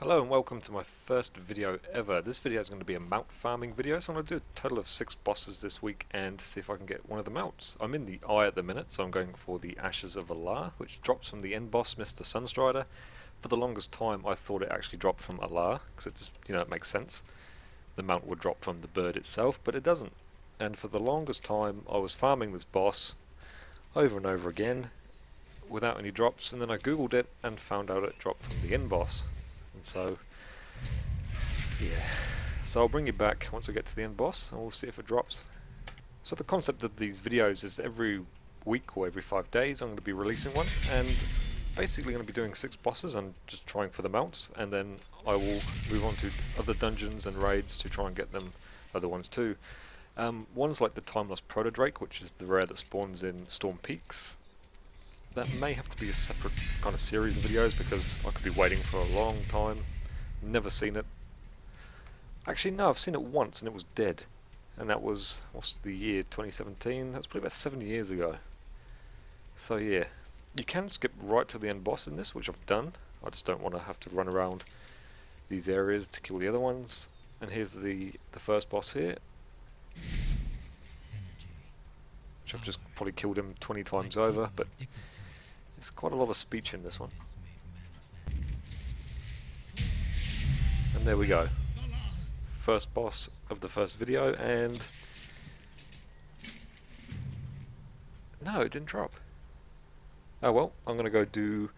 Hello and welcome to my first video ever. This video is going to be a mount farming video, so I'm going to do a total of 6 bosses this week and see if I can get one of the mounts. I'm in the Eye at the minute, so I'm going for the Ashes of Allah, which drops from the end boss, Mr. Sunstrider. For the longest time I thought it actually dropped from Allah, because it just, it makes sense. The mount would drop from the bird itself, but it doesn't. And for the longest time I was farming this boss over and over again without any drops, and then I googled it and found out it dropped from the end boss. And so, yeah. So I'll bring you back once I get to the end boss and we'll see if it drops. So the concept of these videos is every week or every 5 days I'm going to be releasing one, and basically going to be doing 6 bosses and just trying for the mounts, and then I will move on to other dungeons and raids to try and get them other ones too. One's like the Timeless Proto-Drake, which is the rare that spawns in Storm Peaks. That may have to be a separate kind of series of videos because I could be waiting for a long time. Never seen it. Actually, no, I've seen it once and it was dead. And that was, what's the year, 2017? That's probably about 7 years ago. So yeah, you can skip right to the end boss in this, which I've done. I just don't want to have to run around these areas to kill the other ones. And here's the first boss here, which I've just probably killed him 20 times over, but there's quite a lot of speech in this one. And there we go. First boss of the first video, and no, it didn't drop. Oh well, I'm going to go do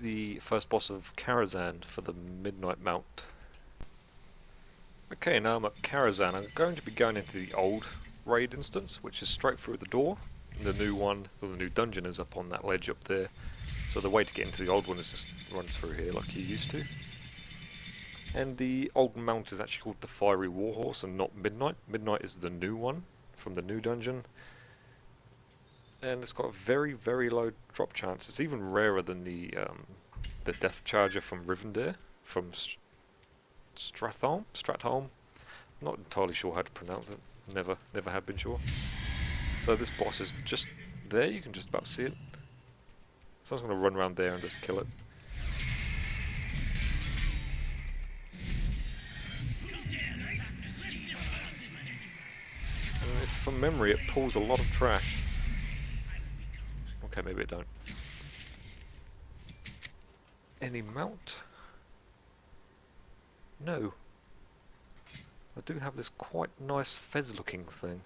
the first boss of Karazhan for the Midnight Mount. Okay, now I'm at Karazhan. I'm going to be going into the old raid instance, which is straight through the door. The new one, or the new dungeon, is up on that ledge up there. So the way to get into the old one is just run through here like you used to. And the old mount is actually called the Fiery Warhorse and not Midnight. Midnight is the new one from the new dungeon. And it's got a very, very low drop chance. It's even rarer than the Death Charger from Rivendare, from Stratholm? I'm not entirely sure how to pronounce it. Never have been sure. So this boss is just there, you can just about see it. So I'm just going to run around there and just kill it. And if from memory it pulls a lot of trash. Okay, maybe it don't. Any mount? No. I do have this quite nice fez looking thing.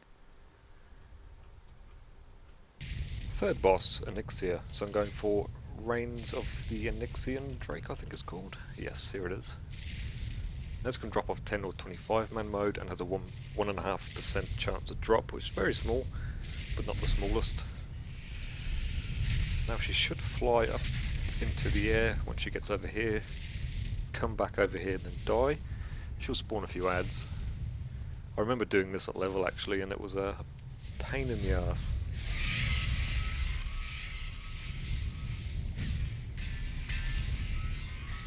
Third boss, Onyxian. So I'm going for Reigns of the Onyxian Drake, I think it's called. Yes, here it is. This can drop off 10 or 25 man mode and has a 1.5% chance of drop, which is very small, but not the smallest. Now she should fly up into the air once she gets over here, come back over here and then die. She'll spawn a few ads. I remember doing this at level actually, and it was a pain in the ass.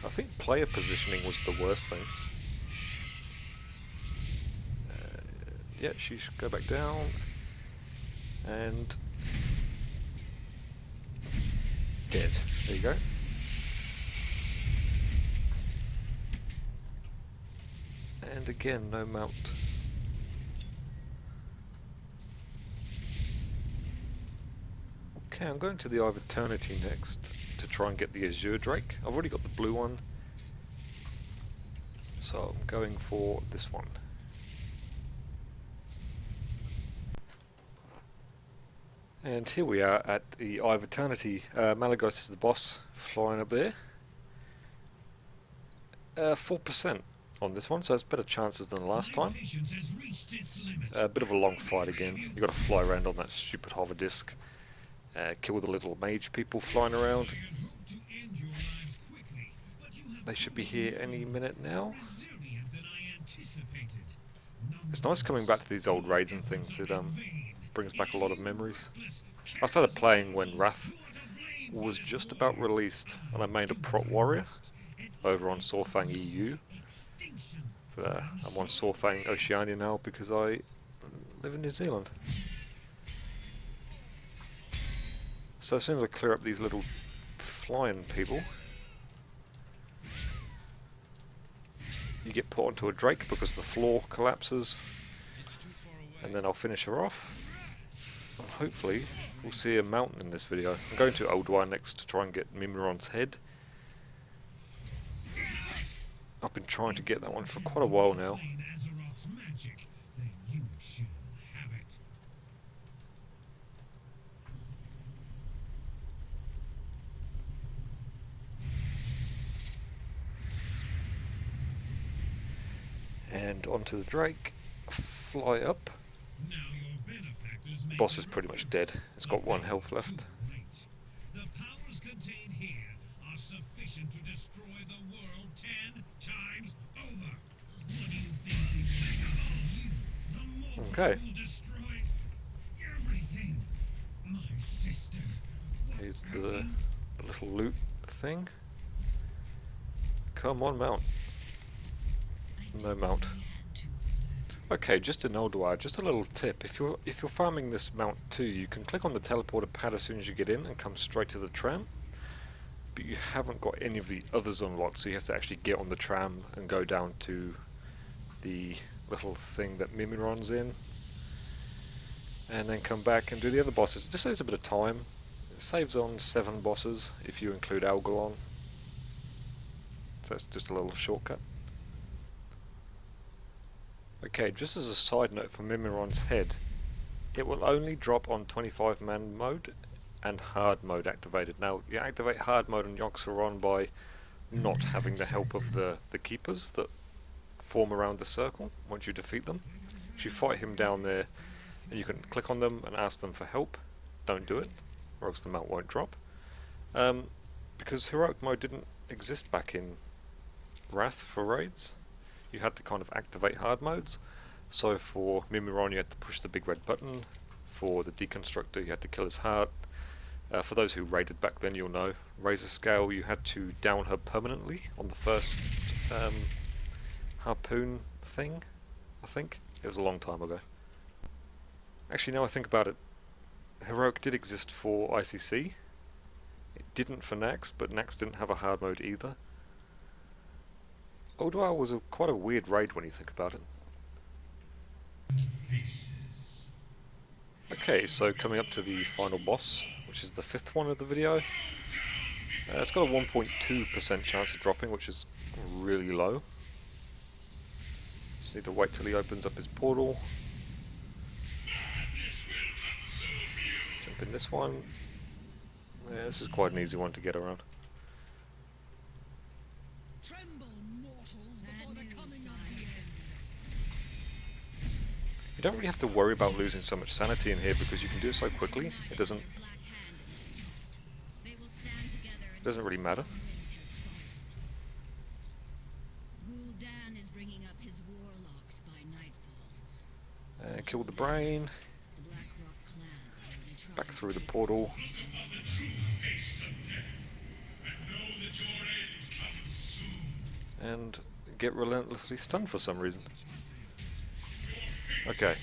I think player positioning was the worst thing. Yeah, she should go back down. And dead. There you go. And again, no mount. Okay, I'm going to the Eye of Eternity next to try and get the Azure Drake. I've already got the blue one, so I'm going for this one. And here we are at the Eye of Eternity. Malagos is the boss, flying up there. 4% on this one, so it's better chances than the last time. A bit of a long fight again. You've got to fly around on that stupid hover disc. Kill the little mage people flying around. They should be here any minute now. It's nice coming back to these old raids and things. It brings back a lot of memories. I started playing when Wrath was just about released, and I made a prot warrior over on Sorfang EU. But, I'm on Sorfang Oceania now because I live in New Zealand. So as soon as I clear up these little flying people, you get put onto a Drake because the floor collapses, and then I'll finish her off. And hopefully we'll see a mountain in this video. I'm going to Ulduar next to try and get Mimiron's head. I've been trying to get that one for quite a while now. And onto the Drake, fly up. Boss is pretty much dead. It's got 1 health left. The powers contained here are sufficient to destroy the world 10 times over. What do you think we think about you? The mortal will destroy everything. My sister. Here's the little loot thing. Come on, mount. No mount. Okay, just in Ulduar, just a little tip. If you're farming this mount too, you can click on the teleporter pad as soon as you get in and come straight to the tram. But you haven't got any of the others unlocked, so you have to actually get on the tram and go down to the little thing that Mimiron's in, and then come back and do the other bosses. It just saves a bit of time. It saves on 7 bosses if you include Algalon. So that's just a little shortcut. Okay, just as a side note for Mimiron's head, it will only drop on 25-man mode and hard mode activated. Now, you activate hard mode on yogg'saron by not having the help of the keepers that form around the circle once you defeat them. If you fight him down there, and you can click on them and ask them for help. Don't do it, or else the mount won't drop. Because heroic mode didn't exist back in Wrath for raids. You had to kind of activate hard modes. So for Mimiron you had to push the big red button. For the Deconstructor you had to kill his heart. For those who raided back then, you'll know. Razor Scale, you had to down her permanently on the first harpoon thing, I think. It was a long time ago. Actually, now I think about it, Heroic did exist for ICC. It didn't for Nax, but Nax didn't have a hard mode either. Ulduar was quite a weird raid when you think about it. Okay, so coming up to the final boss, which is the 5th one of the video. It's got a 1.2% chance of dropping, which is really low. Just need to wait till he opens up his portal. Jump in this one. Yeah, this is quite an easy one to get around. You don't really have to worry about losing so much sanity in here because you can do it so quickly. It doesn't really matter. Kill the brain. Back through the portal. And get relentlessly stunned for some reason. Okay.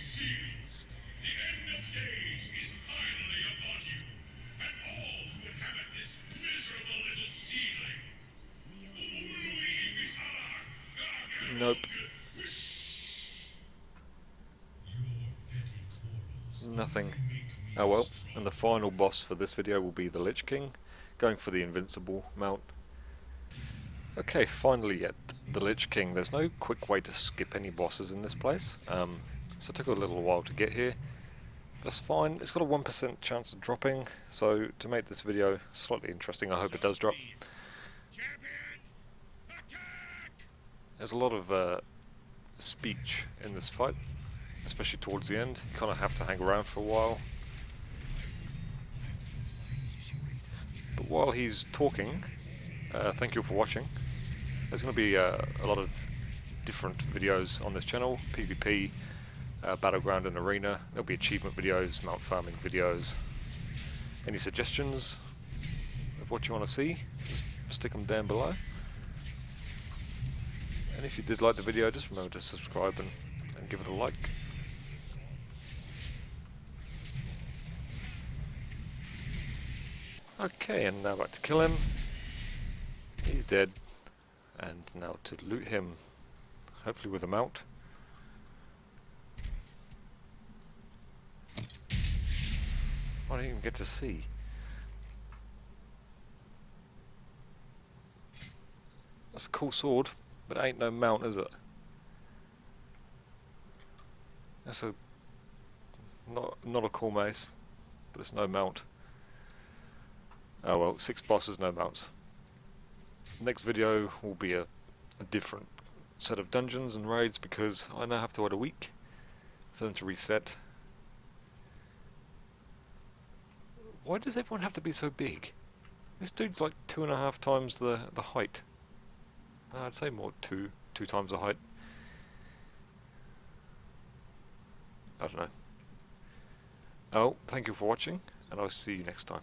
Nope. Nothing. Oh well, and the final boss for this video will be the Lich King, going for the Invincible mount. Okay, finally at the Lich King. There's no quick way to skip any bosses in this place, so it took a little while to get here. That's fine. It's got a 1% chance of dropping, so to make this video slightly interesting, I hope it does drop. There's a lot of speech in this fight, especially towards the end. You kind of have to hang around for a while. But while he's talking, thank you for watching. There's going to be a lot of different videos on this channel, PvP, Battleground and Arena. There'll be achievement videos, mount farming videos. Any suggestions of what you want to see, just stick them down below. And if you did like the video, just remember to subscribe and give it a like. Okay, and now back to kill him. He's dead. And now to loot him. hopefully with a mount. I don't even get to see. That's a cool sword, but it ain't no mount, is it? That's a not a cool mace, but it's no mount. Oh well, 6 bosses, no mounts. Next video will be a different set of dungeons and raids because I now have to wait a week for them to reset. Why does everyone have to be so big? This dude's like 2.5 times the height. I'd say more, two times the height. I don't know. Oh, thank you for watching, and I'll see you next time.